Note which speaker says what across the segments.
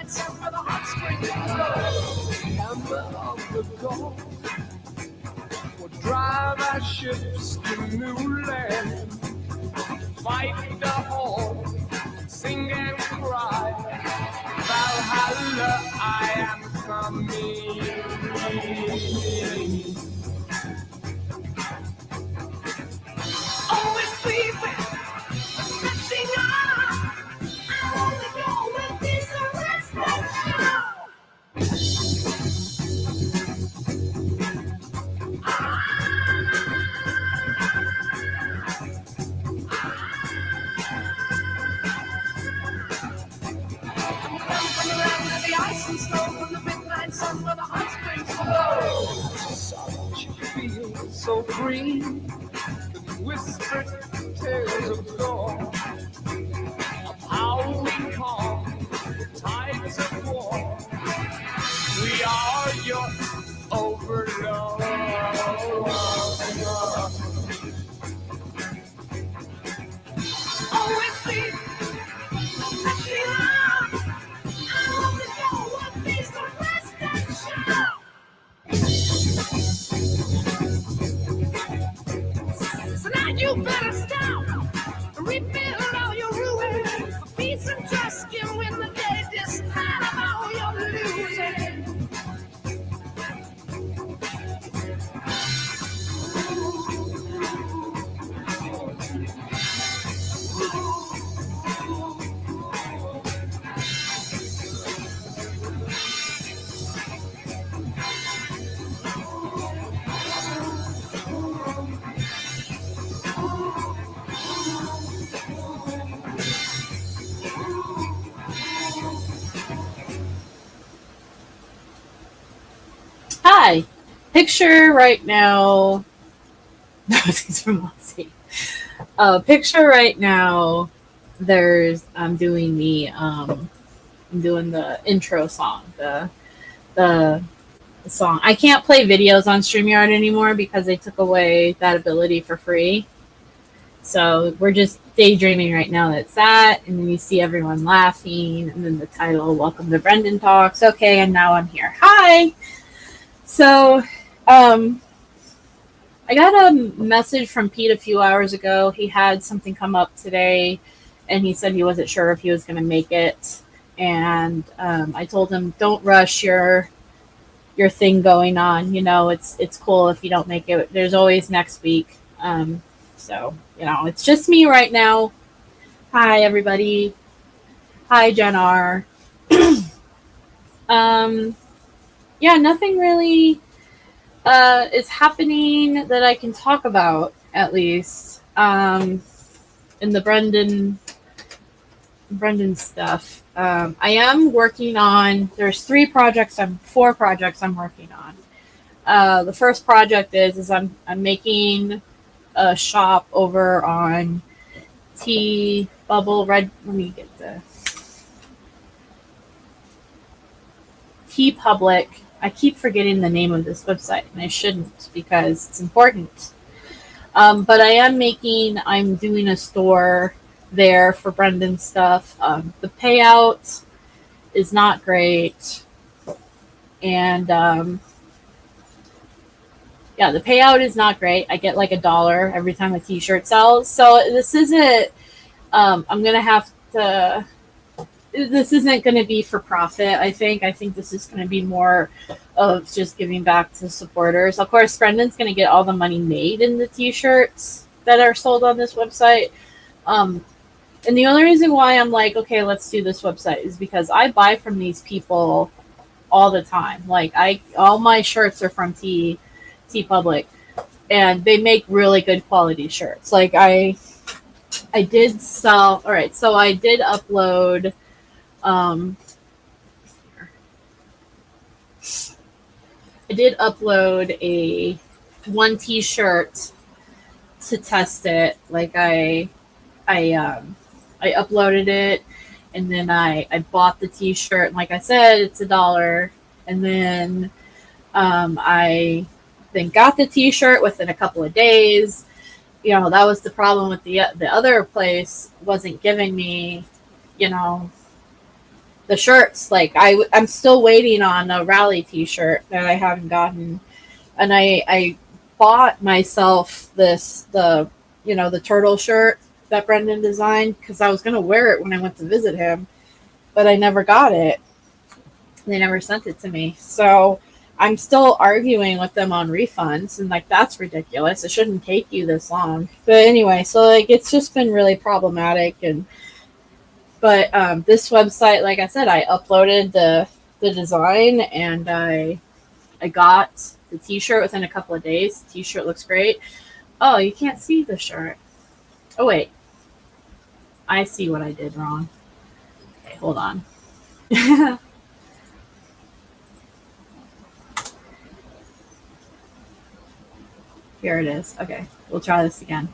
Speaker 1: sun where the hot springs flow. Hammer of the gold will drive our ships to new land. Fight the whole, sing and cry. Valhalla, I am coming. Always sleeping, stretching out. I only go when these are restless. The ice and snow from the midnight sun where the hot springs flow. Such a feel so green, the whispered tales of yore, of how we calm the tides of war. We are your overlord. Always sleep, stretching out. I only know what these the rest that show. So now you better stop, rebuild all your ruins. For peace and trust can win the day, despite of all your losing.
Speaker 2: Hi. Picture right now. No, it's from Aussie. Picture right now. I'm doing the intro song, the song. I can't play videos on StreamYard anymore because they took away that ability for free. So we're just daydreaming right now that it's that, and then you see everyone laughing, and then the title, Welcome to Brendan Talks. Okay, and now I'm here. Hi! So, I got a message from Pete a few hours ago. He had something come up today, and he said he wasn't sure if he was going to make it. And I told him, don't rush your thing going on. You know, it's cool if you don't make it. There's always next week. So, you know, it's just me right now. Hi, everybody. Hi, Jen R. Yeah, nothing really is happening that I can talk about, at least, in the Brendan stuff. I am working on, there's 4 projects I'm working on. The first project is I'm making a shop over on T Bubble Red. Let me get the T Public. I keep forgetting the name of this website, and I shouldn't because it's important. But I'm doing a store there for Brendan stuff. The payout is not great. And yeah, the payout is not great. I get like $1 every time a t-shirt sells. So this isn't, this isn't going to be for profit, I think. I think this is going to be more of just giving back to supporters. Of course, Brendan's going to get all the money made in the t-shirts that are sold on this website. And the only reason why I'm like, okay, let's do this website is because I buy from these people all the time. Like all my shirts are from T Public, and they make really good quality shirts. Like I did sell. All right, so I did upload. I did upload a 1 t-shirt to test it. Like I uploaded it, and then I bought the t-shirt. And like I said, it's $1, and then I then got the t-shirt within a couple of days. You know, that was the problem with the other place, wasn't giving me, you know, the shirts, like I'm still waiting on a rally t-shirt that I haven't gotten. And I bought myself the turtle shirt that Brendan designed because I was going to wear it when I went to visit him, but I never got it. They never sent it to me. So I'm still arguing with them on refunds, and like that's ridiculous. It shouldn't take you this long. But anyway, so like it's just been really problematic. And but this website, like I said, I uploaded the design, and I got the t-shirt within a couple of days. The t-shirt looks great. Oh, you can't see the shirt. Oh wait, I see what I did wrong. Okay, hold on. Here it is. Okay, we'll try this again.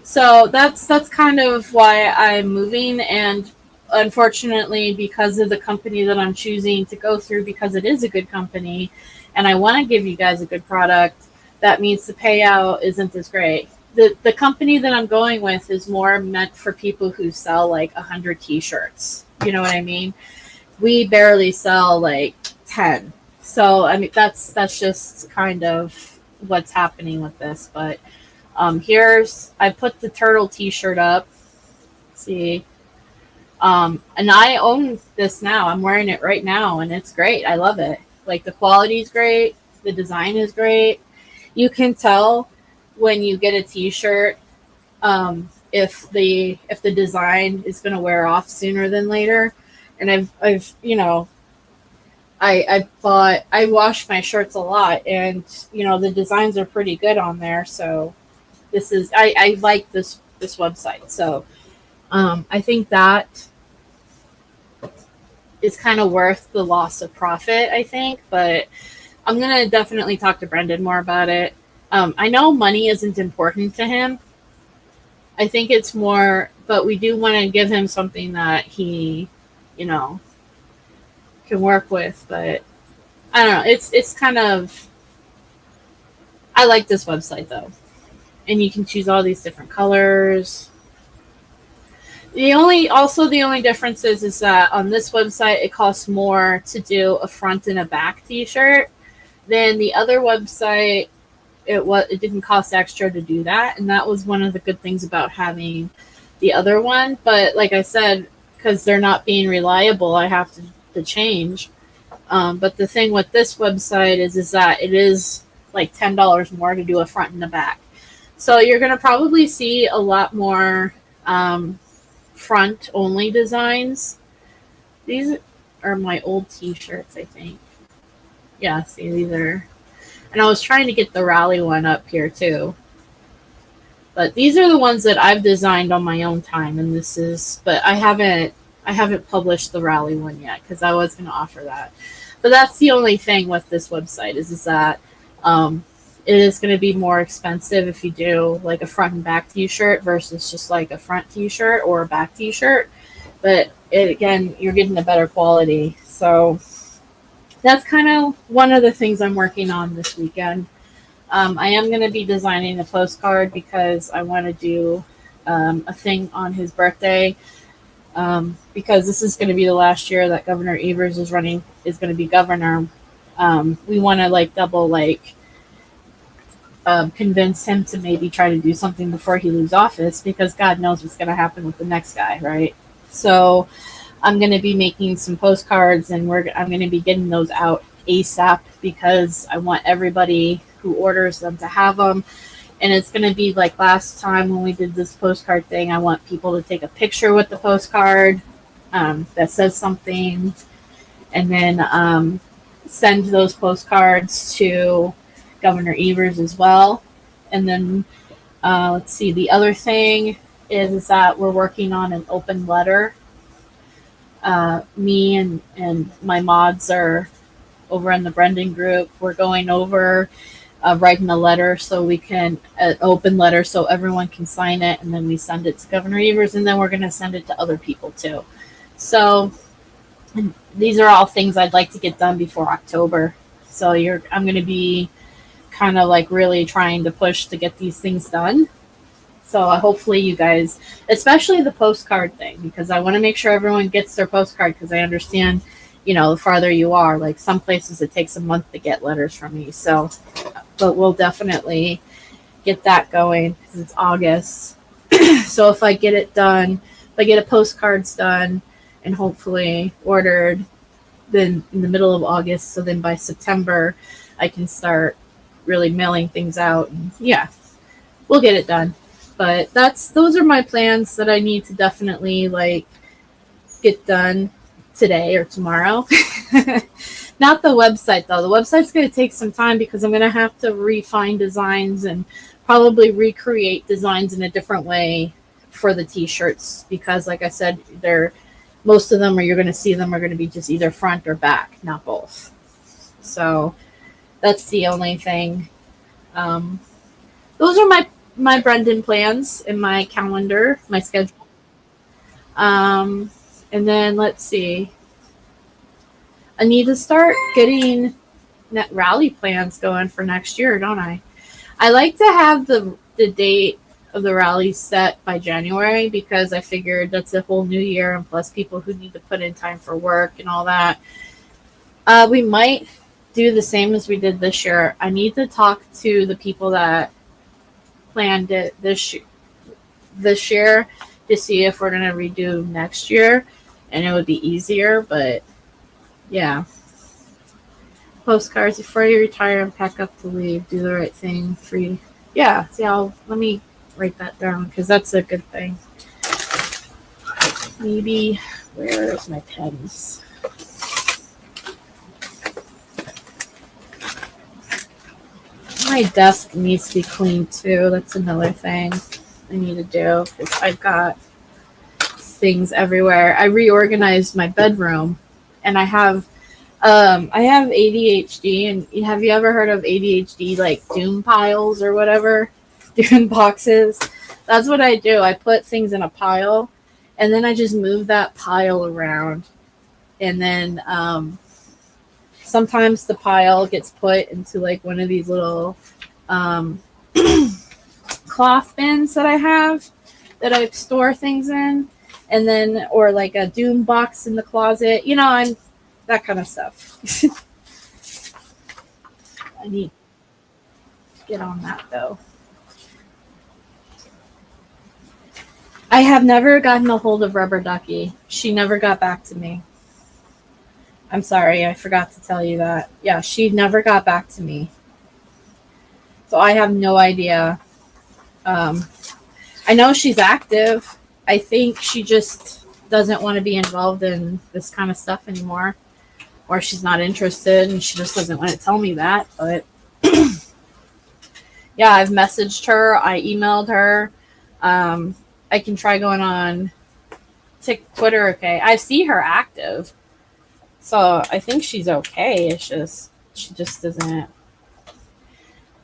Speaker 2: So that's kind of why I'm moving, and unfortunately, because of the company that I'm choosing to go through, because it is a good company, and I want to give you guys a good product, that means the payout isn't as great. The company that I'm going with is more meant for people who sell like 100 t-shirts. You know what I mean? We barely sell like 10. So I mean that's just kind of what's happening with this. But here's I put the turtle t-shirt up. See, and I own this now. I'm wearing it right now, and it's great. I love it. Like the quality is great, the design is great. You can tell when you get a t-shirt if the design is going to wear off sooner than later. And I've I wash my shirts a lot, and the designs are pretty good on there. So this is I like this website. So I think that is kind of worth the loss of profit, I think. But I'm gonna definitely talk to Brendan more about it. I know money isn't important to him. I think it's more, but we do want to give him something that he, can work with. But I don't know. It's kind of. I like this website though, and you can choose all these different colors. The only difference is that on this website it costs more to do a front and a back T-shirt than the other website. It didn't cost extra to do that, and that was one of the good things about having the other one. But like I said, because they're not being reliable, I have to change. But the thing with this website is that it is like $10 more to do a front and a back. So you're going to probably see a lot more front only designs. These are my old t-shirts, I think. Yeah, see, these are. And I was trying to get the rally one up here too. But these are the ones that I've designed on my own time, and but I haven't published the rally one yet because I was going to offer that. But that's the only thing with this website is that it is going to be more expensive if you do like a front and back t-shirt versus just like a front t-shirt or a back t-shirt. But again, you're getting a better quality. So that's kind of one of the things I'm working on this weekend. I am going to be designing a postcard because I want to do a thing on his birthday. Because this is going to be the last year that Governor Evers is going to be governor. We want to convince him to maybe try to do something before he leaves office, because God knows what's going to happen with the next guy, right? So I'm going to be making some postcards, and I'm going to be getting those out ASAP because I want everybody who orders them to have them. And it's going to be like last time when we did this postcard thing. I want people to take a picture with the postcard that says something, and then send those postcards to Governor Evers as well. And then let's see, the other thing is that we're working on an open letter. Me and my mods are over in the Brendan group. We're going over writing a letter so we can an open letter so everyone can sign it, and then we send it to Governor Evers, and then we're going to send it to other people too. So these are all things I'd like to get done before October. So I'm going to be kind of like really trying to push to get these things done. So hopefully you guys, especially the postcard thing, because I want to make sure everyone gets their postcard, because I understand, the farther you are, like some places it takes a month to get letters from me. So, but we'll definitely get that going because it's August. So if I get it done, if I get a postcards done and hopefully ordered, then in the middle of August, so then by September I can start really mailing things out, and yeah, we'll get it done. But those are my plans that I need to definitely like get done today or tomorrow. Not the website though. The website's going to take some time because I'm going to have to refine designs and probably recreate designs in a different way for the t-shirts, because like I said, most of them, or you're going to see them, are going to be just either front or back, not both. So that's the only thing. Those are my Brendan plans in my calendar, my schedule. And then let's see. I need to start getting net rally plans going for next year, don't I? I like to have the date of the rally set by January, because I figured that's a whole new year, and plus people who need to put in time for work and all that. We might do the same as we did this year. I need to talk to the people that planned it this year to see if we're going to redo next year, and it would be easier. But yeah, postcards before you retire and pack up to leave, do the right thing for you. Yeah, see, let me write that down, because that's a good thing. Maybe, where's my pens? My desk needs to be cleaned too. That's another thing I need to do, because I've got things everywhere. I reorganized my bedroom, and I have ADHD. And have you ever heard of ADHD, like doom piles or whatever? Doom boxes. That's what I do. I put things in a pile, and then I just move that pile around. And then sometimes the pile gets put into like one of these little cloth bins that I have that I store things in, and then, or like a doom box in the closet. I'm that kind of stuff. I need to get on that though. I have never gotten a hold of Rubber Ducky. She never got back to me. I'm sorry, I forgot to tell you that. Yeah, she never got back to me. So I have no idea. I know she's active. I think she just doesn't want to be involved in this kind of stuff anymore. Or she's not interested, and she just doesn't want to tell me that. But yeah, I've messaged her. I emailed her. I can try going on Twitter. Okay, I see her active, so I think she's okay. It's just she just doesn't.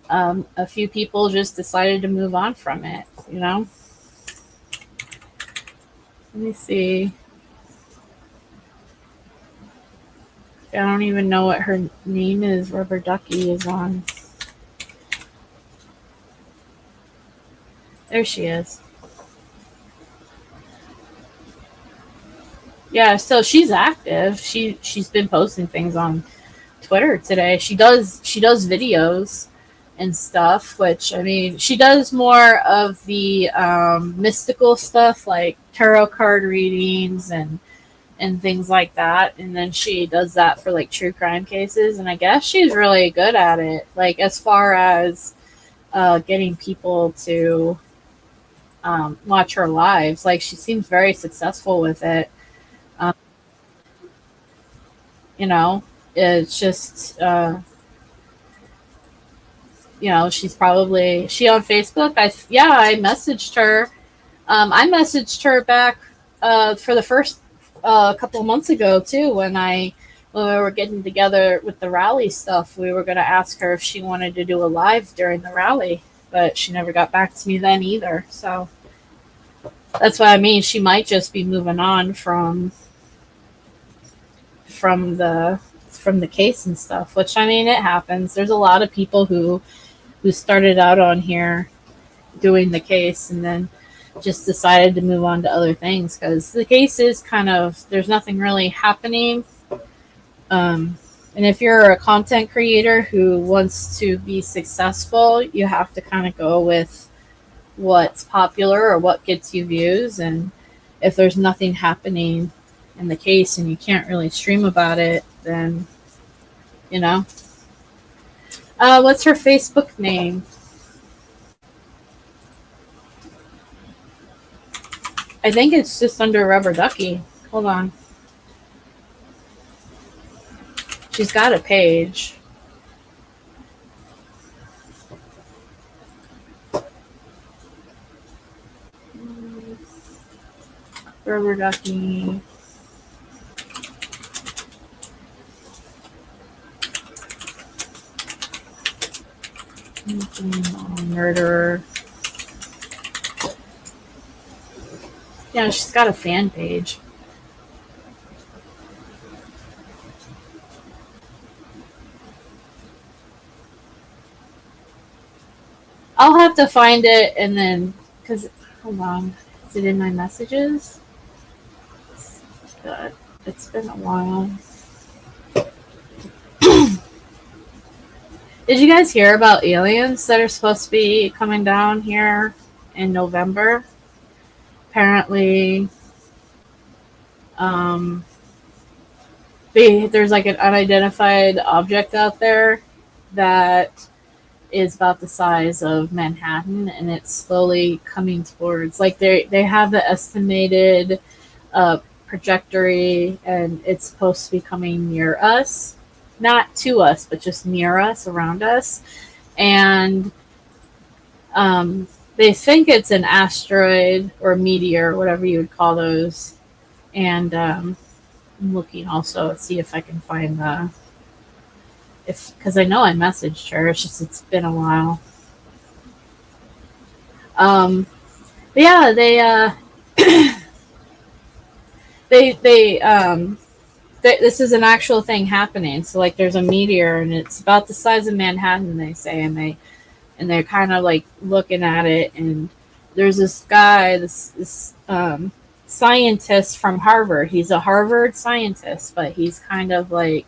Speaker 2: A few people just decided to move on from it. Let me see. I don't even know what her name is. Rubber Ducky is on. There she is. Yeah, so she's active. She's been posting things on Twitter today. She does videos and stuff, which, I mean, she does more of the mystical stuff, like tarot card readings and things like that. And then she does that for like true crime cases, and I guess she's really good at it, like as far as getting people to watch her lives. Like, she seems very successful with it. It's just she's probably on Facebook. I messaged her. I messaged her back for the first couple of months ago too, when we were getting together with the rally stuff. We were going to ask her if she wanted to do a live during the rally, but she never got back to me then either. So that's what I mean. She might just be moving on from the case and stuff, which, I mean, it happens. There's a lot of people who started out on here doing the case, and then just decided to move on to other things because the case is kind of, there's nothing really happening. And if you're a content creator who wants to be successful, you have to kind of go with what's popular or what gets you views. And if there's nothing happening in the case and you can't really stream about it, then, you know. What's her Facebook name? I think it's just under Rubber Ducky. Hold on. She's got a page. Rubber Ducky. Murderer. Yeah, she's got a fan page. I'll have to find it and then, because, hold on, is it in my messages? God, it's been a while. Did you guys hear about aliens that are supposed to be coming down here in November? Apparently, there's like an unidentified object out there that is about the size of Manhattan, and it's slowly coming towards, like, they have the estimated trajectory, and it's supposed to be coming near us, not to us, but just near us, around us. And they think it's an asteroid or meteor, whatever you would call those. And I'm looking also to see if I can find because I know I messaged her. It's just, it's been a while. But yeah, this is an actual thing happening. So, like, there's a meteor and it's about the size of Manhattan, they say, and they're kind of like looking at it, and there's this guy, this scientist from Harvard. He's a Harvard scientist, but he's kind of like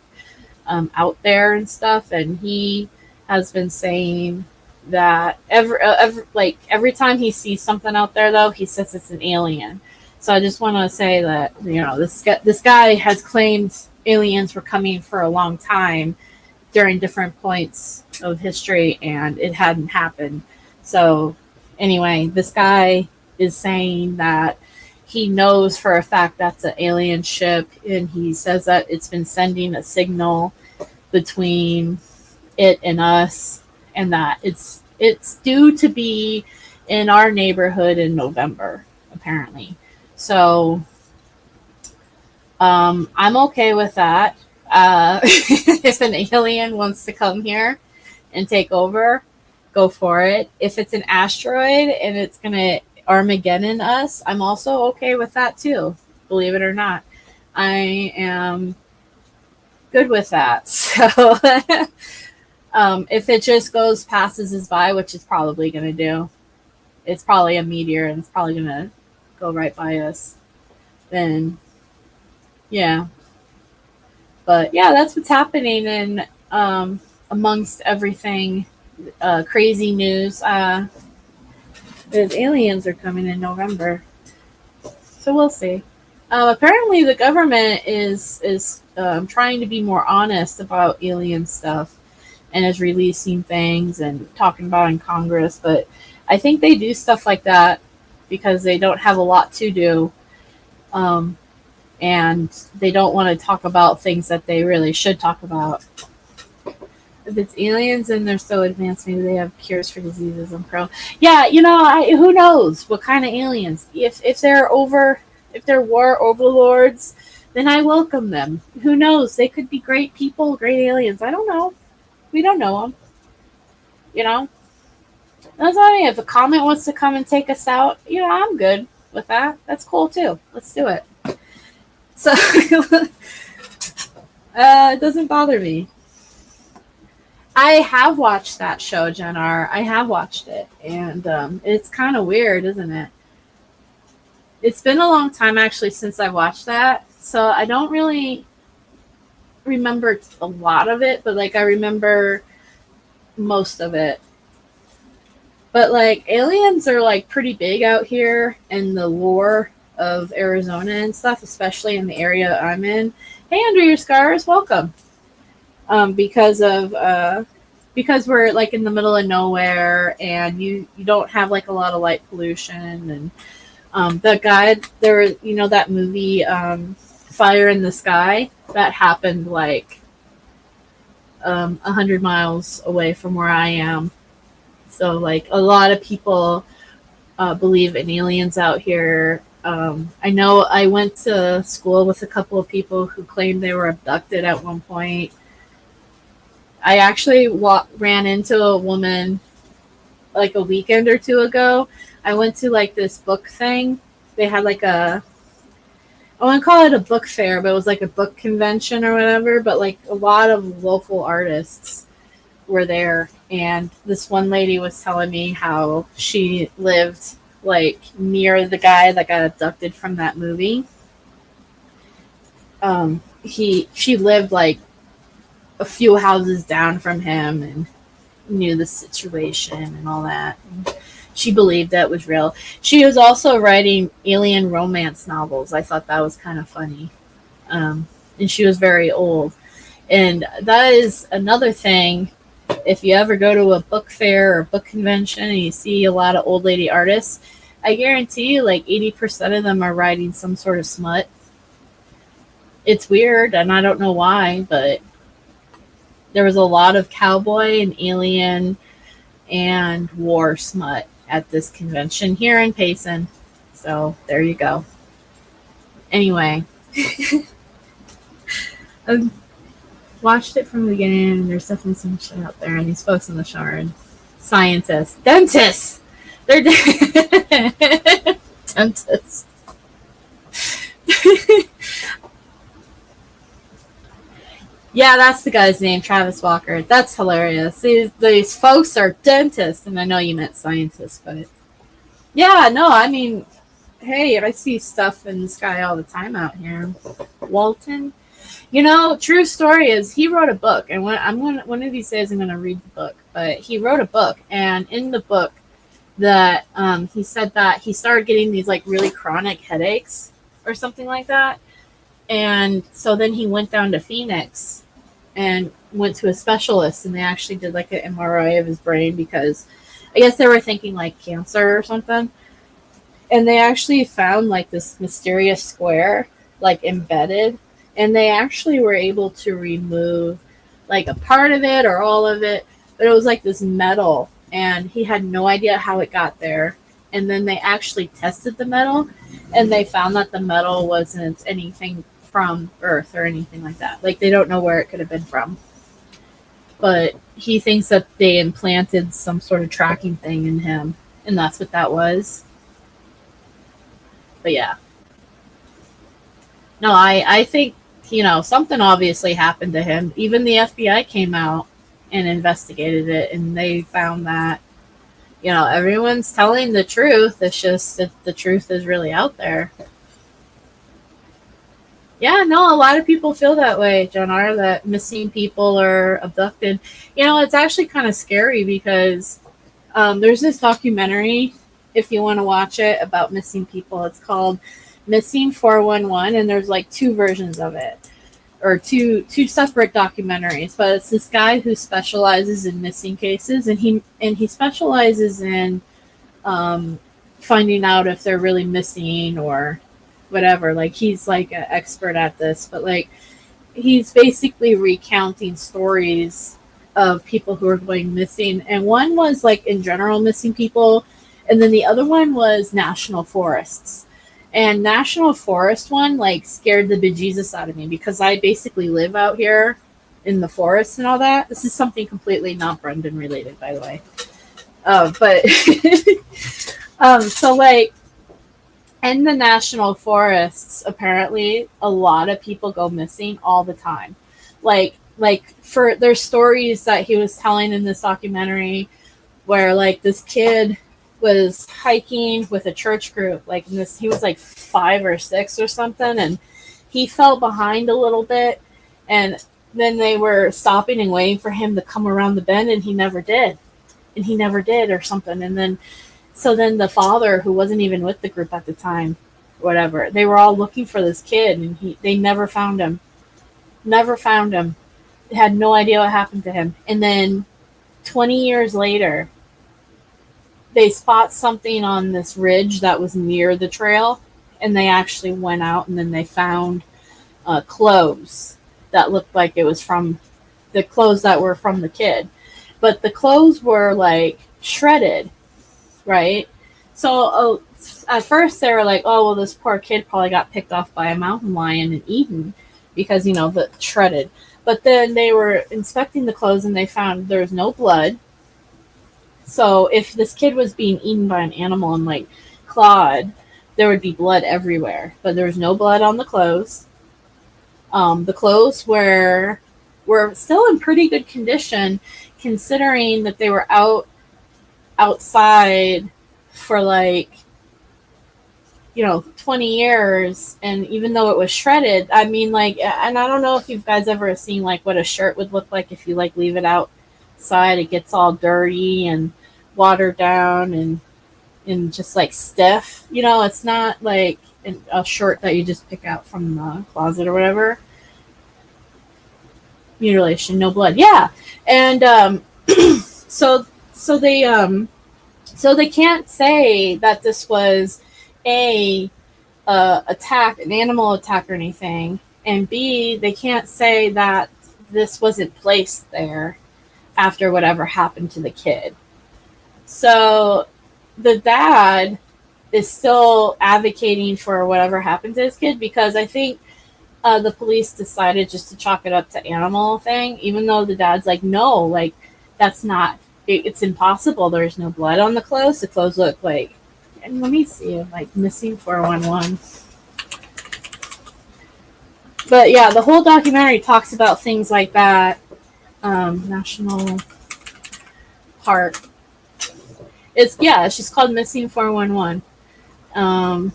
Speaker 2: out there and stuff, and he has been saying that every time he sees something out there, though, he says it's an alien. So I just want to say that, you know, this guy has claimed aliens were coming for a long time during different points of history, and it hadn't happened. So anyway, this guy is saying that he knows for a fact that's an alien ship, and he says that it's been sending a signal between it and us, and that it's due to be in our neighborhood in November, apparently. So I'm okay with that. If an alien wants to come here and take over, go for it. If it's an asteroid and it's going to Armageddon us, I'm also okay with that too, believe it or not. I am good with that. So if it just passes us by, which it's probably going to do, it's probably a meteor and it's probably going to go right by us, then yeah. But yeah, that's what's happening in amongst everything crazy news. The aliens are coming in November, so we'll see. Apparently, the government is trying to be more honest about alien stuff and is releasing things and talking about in Congress. But I think they do stuff like that because they don't have a lot to do. And they don't want to talk about things that they really should talk about. If it's aliens and they're so advanced, maybe they have cures for diseases and Yeah, you know, who knows what kind of aliens? If they're war overlords, then I welcome them. Who knows? They could be great people, great aliens. I don't know. We don't know them. You know? That's what I mean. If a comet wants to come and take us out, you know, I'm good with that. That's cool too. Let's do it. So it doesn't bother me. I have watched that show, Gen R. I have watched it, and it's kind of weird, isn't it? It's been a long time actually since I watched that, so I don't really remember a lot of it, but like I remember most of it. But like aliens are like pretty big out here in the lore of Arizona and stuff, especially in the area I'm in. Hey, Under Your Scars, welcome. Because of because we're like in the middle of nowhere, and you don't have like a lot of light pollution, and the guy there, you know that movie Fire in the Sky, that happened like 100 miles away from where I am. So like a lot of people believe in aliens out here. I know I went to school with a couple of people who claimed they were abducted at one point. I actually ran into a woman like a weekend or two ago. I went to like this book thing. They had like I wouldn't call it a book fair, but it was like a book convention or whatever. But like a lot of local artists were there, and this one lady was telling me how she lived like near the guy that got abducted from that movie. She lived like a few houses down from him and knew the situation and all that. And she believed that was real. She was also writing alien romance novels. I thought that was kind of funny. And she was very old. And that is another thing. If you ever go to a book fair or book convention and you see a lot of old lady artists, I guarantee you like 80% of them are writing some sort of smut. It's weird, and I don't know why, but there was a lot of cowboy and alien and war smut at this convention here in Payson. So there you go. Anyway, I watched it from the beginning, and there's definitely some shit out there, and these folks in the shard. Scientists. Dentists! They're dentists. Yeah, that's the guy's name, Travis Walker. That's hilarious. These folks are dentists, and I know you meant scientists, but yeah, no, I mean, hey, I see stuff in the sky all the time out here. Walton, you know, true story is he wrote a book, and one of these days I'm gonna read the book. But he wrote a book, and in the book, that he said that he started getting these like really chronic headaches or something like that. And so then he went down to Phoenix and went to a specialist, and they actually did like an MRI of his brain because I guess they were thinking like cancer or something. And they actually found like this mysterious square like embedded, and they actually were able to remove like a part of it or all of it, but it was like this metal, and he had no idea how it got there. And then they actually tested the metal, and they found that the metal wasn't anything from Earth or anything like that. Like, they don't know where it could have been from. But he thinks that they implanted some sort of tracking thing in him, and that's what that was. But yeah. No, I think, you know, something obviously happened to him. Even the FBI came out and investigated it, and they found that, you know, everyone's telling the truth. It's just that the truth is really out there. Yeah, no, a lot of people feel that way, John R., that missing people are abducted. You know, it's actually kind of scary because there's this documentary, if you want to watch it, about missing people. It's called Missing 411, and there's like two versions of it, or two separate documentaries. But it's this guy who specializes in missing cases, and he specializes in finding out if they're really missing or whatever. Like, he's like an expert at this, but like he's basically recounting stories of people who are going missing. And one was like in general missing people, and then the other one was national forests. And national forest one like scared the bejesus out of me because I basically live out here in the forest and all that. This is something completely not Brendan related, by the way. But so like in the national forests, apparently a lot of people go missing all the time. Like like for there's stories that he was telling in this documentary where like this kid was hiking with a church group, like in this, he was like 5 or 6 or something, and he fell behind a little bit, and then they were stopping and waiting for him to come around the bend, and he never did, or something. And then so then the father, who wasn't even with the group at the time, whatever, they were all looking for this kid, and they never found him. They had no idea what happened to him. And then 20 years later, they spot something on this ridge that was near the trail, and they actually went out, and then they found clothes that looked like it was from the clothes that were from the kid, but the clothes were like shredded, right? So at first they were like, oh well, this poor kid probably got picked off by a mountain lion and eaten, because the shredded. But then they were inspecting the clothes, and they found there was no blood. So if this kid was being eaten by an animal and like clawed, there would be blood everywhere. But there was no blood on the clothes. The clothes were still in pretty good condition, considering that they were outside for like 20 years, and even though it was shredded, I mean, like, and I don't know if you guys ever seen like what a shirt would look like if you like leave it outside. It gets all dirty and watered down and just like stiff. It's not like a shirt that you just pick out from the closet or whatever. Mutilation, no blood. Yeah. And so they can't say that this was an animal attack or anything, and B, they can't say that this wasn't placed there after whatever happened to the kid. So the dad is still advocating for whatever happened to his kid, because I think the police decided just to chalk it up to animal thing, even though the dad's like, no, like, that's not, it's impossible. There's no blood on the clothes. The clothes look like, and let me see, like missing 411. But yeah, the whole documentary talks about things like that. National Park. It's just called Missing 411. Let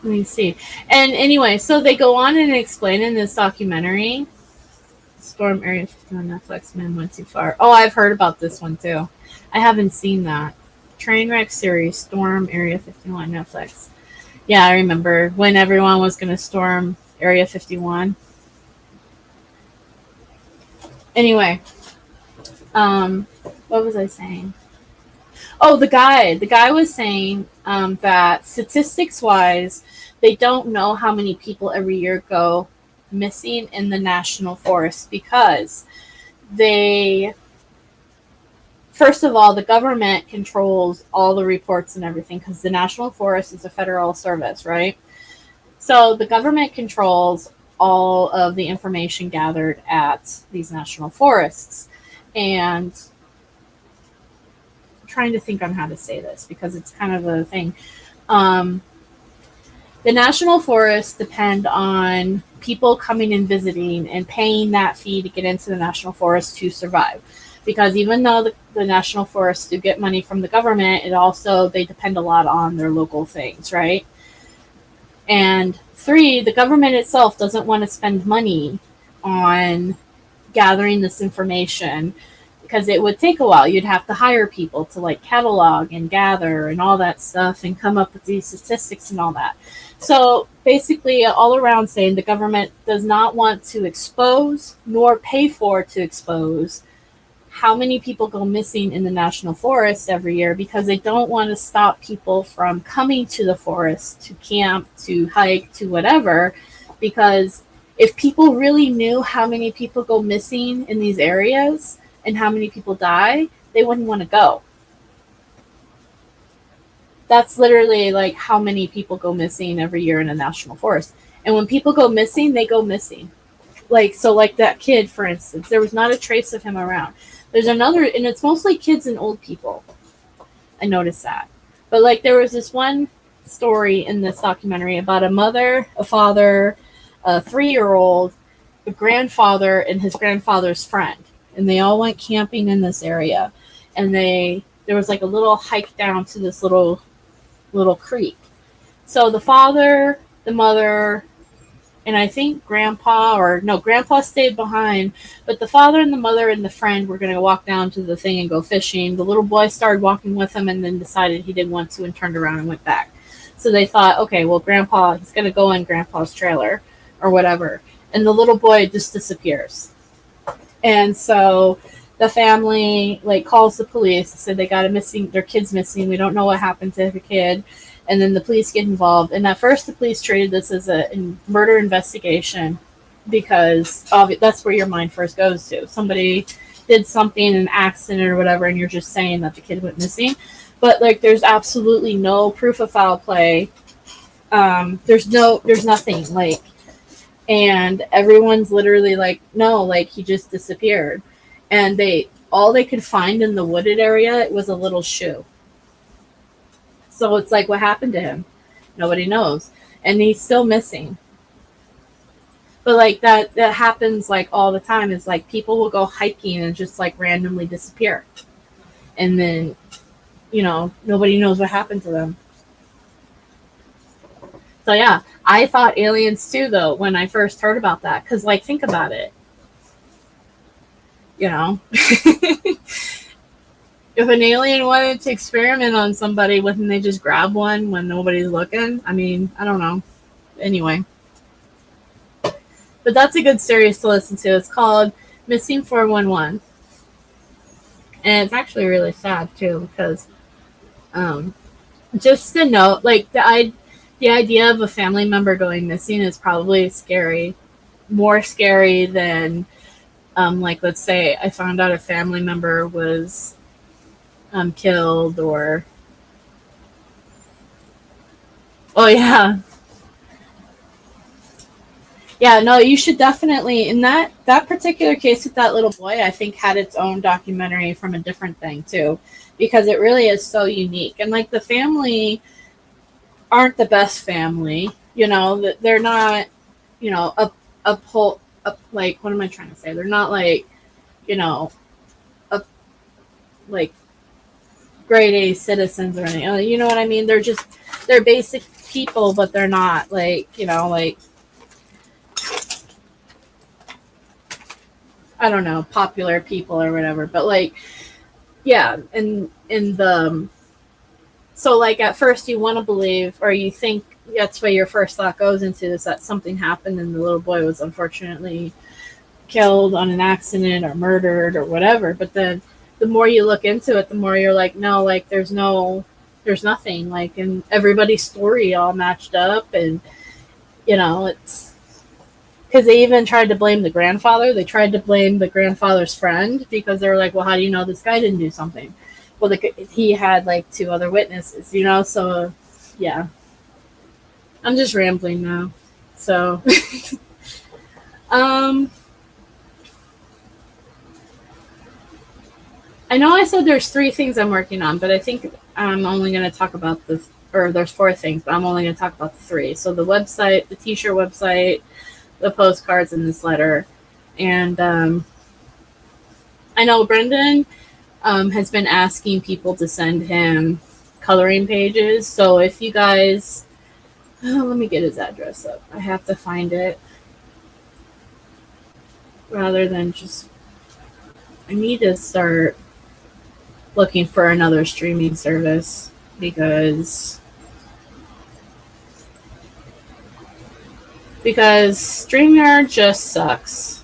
Speaker 2: me see. And anyway, so they go on and explain in this documentary, Storm Area 51 Netflix, Man Went Too Far. Oh, I've heard about this one too. I haven't seen that. Trainwreck series, Storm Area 51 Netflix. Yeah, I remember when everyone was going to storm Area 51. Anyway, what was I saying? Oh, the guy was saying that statistics-wise, they don't know how many people every year go missing in the national forest, because first of all, the government controls all the reports and everything, because the National Forest is a federal service, right? So the government controls all of the information gathered at these national forests. And I'm trying to think on how to say this, because it's kind of a thing. The national forests depend on people coming and visiting and paying that fee to get into the national forest to survive. Because even though the national forests do get money from the government, they depend a lot on their local things, right? And 3, the government itself doesn't want to spend money on gathering this information, because it would take a while. You'd have to hire people to like catalog and gather and all that stuff and come up with these statistics and all that. So basically, all around saying the government does not want to expose nor pay for to expose how many people go missing in the national forest every year, because they don't want to stop people from coming to the forest to camp, to hike, to whatever. Because if people really knew how many people go missing in these areas and how many people die, they wouldn't want to go. That's literally like how many people go missing every year in a national forest. And when people go missing, they go missing. Like that kid, for instance, there was not a trace of him around. There's another, and it's mostly kids and old people. I noticed that. But like there was this one story in this documentary about a mother, a father, a 3-year-old, a grandfather, and his grandfather's friend, and they all went camping in this area, and there was like a little hike down to this little creek. So the father, the mother, and I think grandpa, or no, grandpa stayed behind, but the father and the mother and the friend were going to walk down to the thing and go fishing. The little boy started walking with him and then decided he didn't want to and turned around and went back. So they thought, okay, well, grandpa, he's going to go in grandpa's trailer or whatever. And the little boy just disappears. And so the family like calls the police, said they got their kid's missing. We don't know what happened to the kid. And then the police get involved. And at first, the police treated this as a murder investigation because that's where your mind first goes to. Somebody did something, an accident or whatever, and you're just saying that the kid went missing. But like, there's absolutely no proof of foul play. There's nothing like, and everyone's literally like, no, like he just disappeared. And all they could find in the wooded area was a little shoe. So it's like, what happened to him? Nobody knows. And he's still missing. But like that happens like all the time, is like people will go hiking and just like randomly disappear. And then, nobody knows what happened to them. So yeah, I thought aliens too, though, when I first heard about that. Because like, think about it. If an alien wanted to experiment on somebody, wouldn't they just grab one when nobody's looking? I mean, I don't know. Anyway. But that's a good series to listen to. It's called Missing 411. And it's actually really sad, too, because just to note, like, the idea of a family member going missing is probably scary. More scary than, like, let's say I found out a family member was killed, or no, you should definitely, in that particular case with that little boy, I think had its own documentary from a different thing too, because it really is so unique. And like, the family aren't the best family, they're not, like, what am I trying to say, they're not like, like grade A citizens or anything. You know what I mean? They're basic people, but they're not like, like, I don't know, popular people or whatever. But like, yeah, so like at first you want to believe, or you think that's where your first thought goes into, is that something happened and the little boy was unfortunately killed on an accident or murdered or whatever. But then the more you look into it, the more you're like, no, like there's nothing, like, and everybody's story all matched up. And it's because they even tried to blame the grandfather. They tried to blame the grandfather's friend, because they were like, well, how do you know this guy didn't do something? Well, he had like 2 other witnesses, so yeah, I'm just rambling now. So I know I said there's 3 things I'm working on, but I think I'm only going to talk about there's 4 things, but I'm only going to talk about the 3. So the website, the t-shirt website, the postcards, and this letter. And I know Brendan has been asking people to send him coloring pages. So if you guys, let me get his address up. I have to find it rather than just, I need to start looking for another streaming service, because StreamYard just sucks.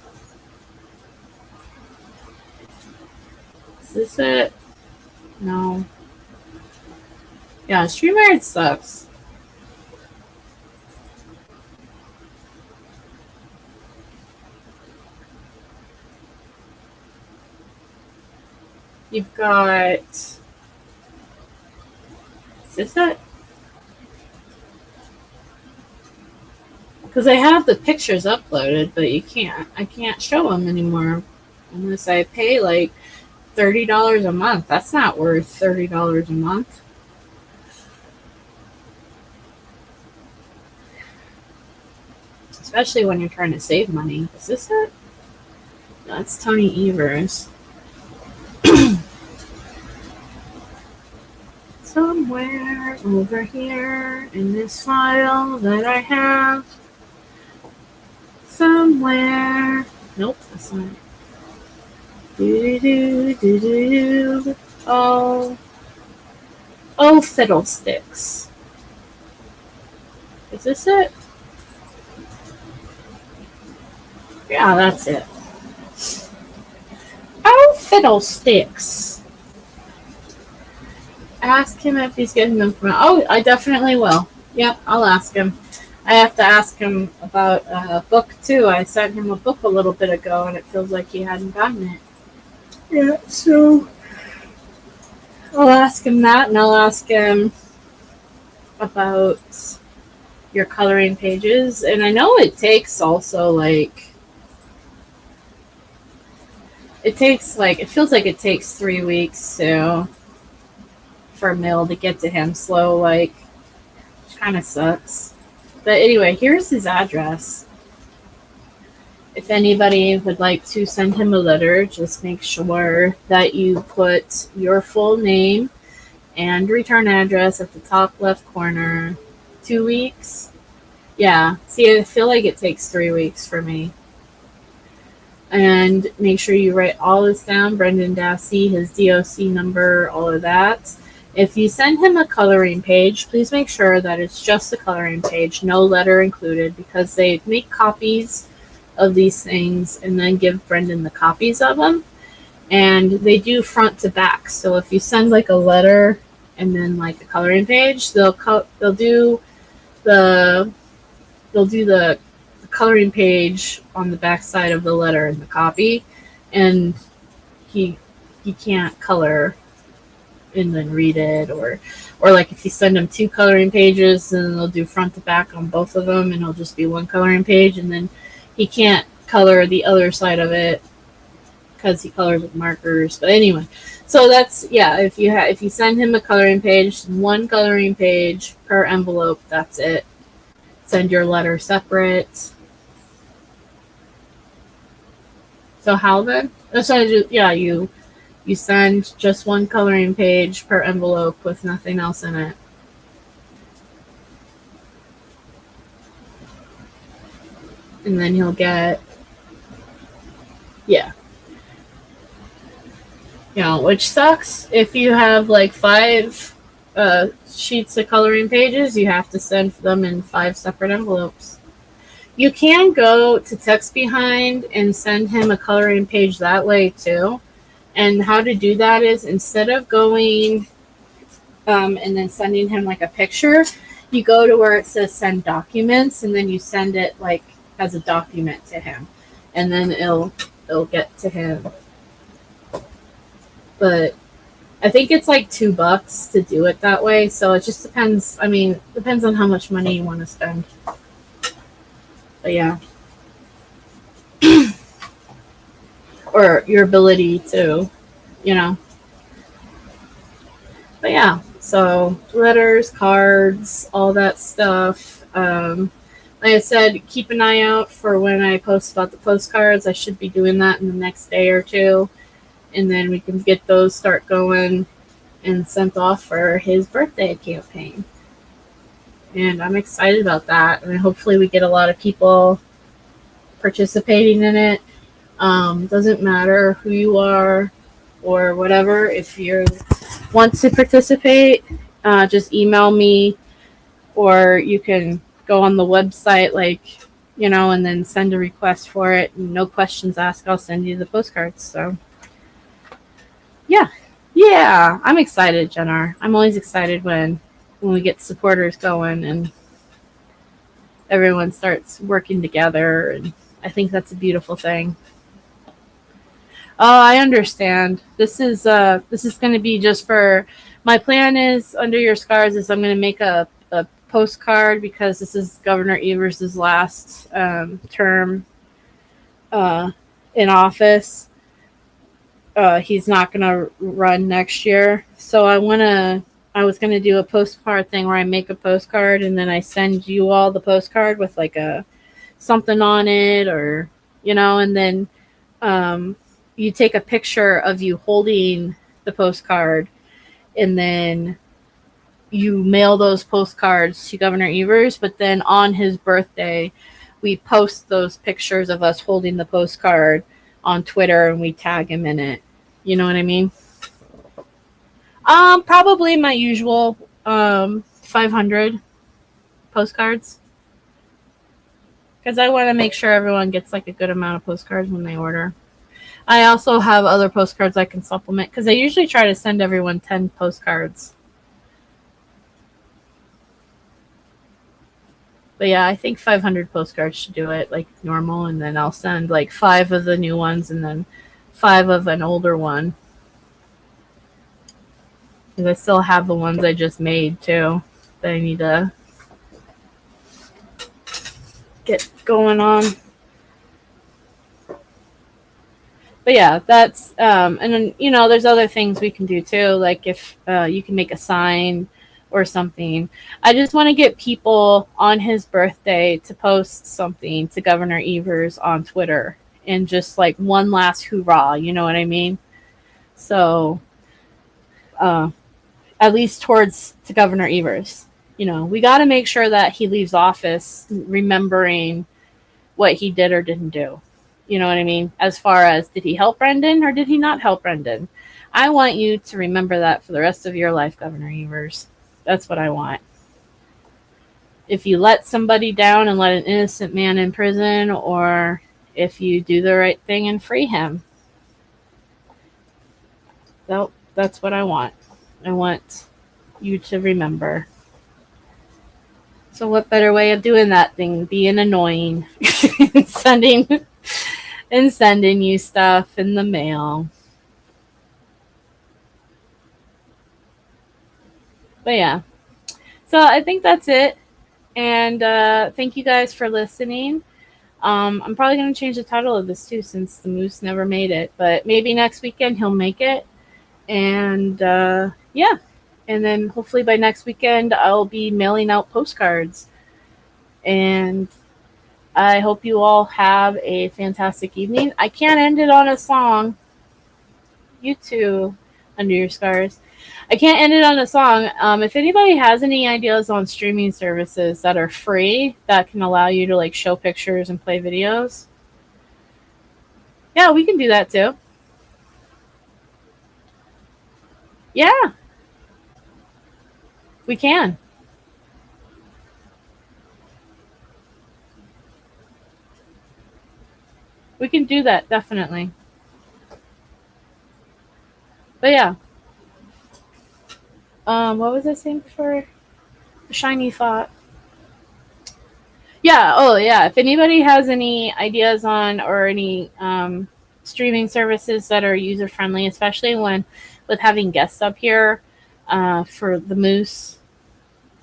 Speaker 2: Is this it? No. Yeah, StreamYard sucks. You've got, is this it? Because I have the pictures uploaded, but I can't show them anymore unless I pay like $30 a month. That's not worth $30 a month. especially when you're trying to save money. Is this it? That's Tony Evers. Somewhere over here in this file that I have. Somewhere. Nope, that's not it. Do. Oh, fiddlesticks. Is this it? Yeah, that's it. Oh, fiddlesticks. Ask him if he's getting them from. Oh, I definitely will. Yep, I'll ask him. I have to ask him about a book too. I sent him a book a little bit ago, and it feels like he hadn't gotten it. Yeah, so I'll ask him that, and I'll ask him about your coloring pages. And I know it takes also like it feels like it takes 3 weeks for mail to get to him. Slow, like, which kind of sucks. But anyway, here's his address. If anybody would like to send him a letter, just make sure that you put your full name and return address at the top left corner. 2 weeks? Yeah. See, I feel like it takes 3 weeks for me. And make sure you write all this down. Brendan Dassey, his DOC number, all of that. If you send him a coloring page, please make sure that it's just a coloring page, no letter included, because they make copies of these things and then give Brendan the copies of them. And they do front to back. So if you send like a letter and then like a coloring page, they'll do the coloring page on the back side of the letter in the copy, and he can't color and then read it, or like if you send him 2 coloring pages, then they'll do front to back on both of them, and it'll just be 1 coloring page, and then he can't color the other side of it because he colors with markers. But anyway, so that's, yeah, if you send him a coloring page, 1 coloring page per envelope, that's it. Send your letter separate. So how then? So yeah, you send just 1 coloring page per envelope with nothing else in it. And then he'll get, yeah. You know, which sucks. If you have like 5 sheets of coloring pages, you have to send them in 5 separate envelopes. You can go to Text Behind and send him a coloring page that way too. And how to do that is, instead of going and then sending him like a picture, you go to where it says send documents, and then you send it like as a document to him, and then it'll get to him. But I think it's like $2 to do it that way. So it just depends. I mean, depends on how much money you want to spend. But yeah. Or your ability to, you know. But yeah, so letters, cards, all that stuff. Like I said, keep an eye out for when I post about the postcards. I should be doing that in the next day or 2. And then we can get those start going and sent off for his birthday campaign. And I'm excited about that. And hopefully we get a lot of people participating in it. Doesn't matter who you are or whatever. If you want to participate, just email me, or you can go on the website, like, you know, and then send a request for it. No questions asked. I'll send you the postcards. So yeah, I'm excited, Jennar. I'm always excited when we get supporters going and everyone starts working together, and I think that's a beautiful thing. Oh, I understand. This is going to be just for, my plan is, Under Your Scars, is I'm going to make a postcard, because this is Governor Evers' last term in office. He's not going to run next year. So I was going to do a postcard thing where I make a postcard and then I send you all the postcard with like a something on it, or and then you take a picture of you holding the postcard, and then you mail those postcards to Governor Evers. But then on his birthday, we post those pictures of us holding the postcard on Twitter, and we tag him in it. You know what I mean? Probably my usual 500 postcards, because I want to make sure everyone gets like a good amount of postcards when they order. I also have other postcards I can supplement, because I usually try to send everyone 10 postcards. But yeah, I think 500 postcards should do it, like normal, and then I'll send like 5 of the new ones and then 5 of an older one. Because I still have the ones I just made too that I need to get going on. But yeah, that's and then there's other things we can do too, like if you can make a sign or something. I just want to get people on his birthday to post something to Governor Evers on Twitter, and just like one last hoorah, you know what I mean? So at least towards to Governor Evers. We got to make sure that he leaves office remembering what he did or didn't do. You know what I mean? As far as, did he help Brendan or did he not help Brendan? I want you to remember that for the rest of your life, Governor Evers. That's what I want. If you let somebody down and let an innocent man in prison, or if you do the right thing and free him. So that's what I want. I want you to remember. So what better way of doing that than being annoying? sending you stuff in the mail. But yeah. So I think that's it. And thank you guys for listening. I'm probably going to change the title of this too, since the Moose never made it. But maybe next weekend he'll make it. And yeah. And then hopefully by next weekend I'll be mailing out postcards. And I hope you all have a fantastic evening. I can't end it on a song. You too, Under Your Scars. I can't end it on a song. If anybody has any ideas on streaming services that are free, that can allow you to like show pictures and play videos, yeah, we can do that too. Yeah, we can. We can do that, definitely. But yeah. What was I saying before? Shiny thought. Yeah, oh yeah. If anybody has any ideas on, or any streaming services that are user friendly, especially with having guests up here for the Moose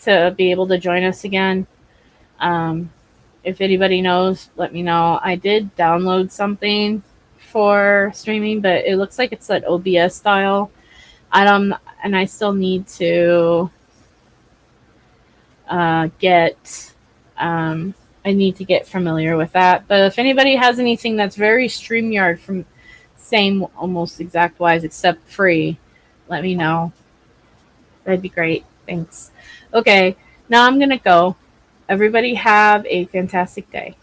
Speaker 2: to be able to join us again. If anybody knows, let me know. I did download something for streaming, but it looks like it's that OBS style. And I still need to I need to get familiar with that. But if anybody has anything that's very StreamYard from same almost exact wise except free, let me know. That'd be great. Thanks. Okay, now I'm gonna go. Everybody have a fantastic day.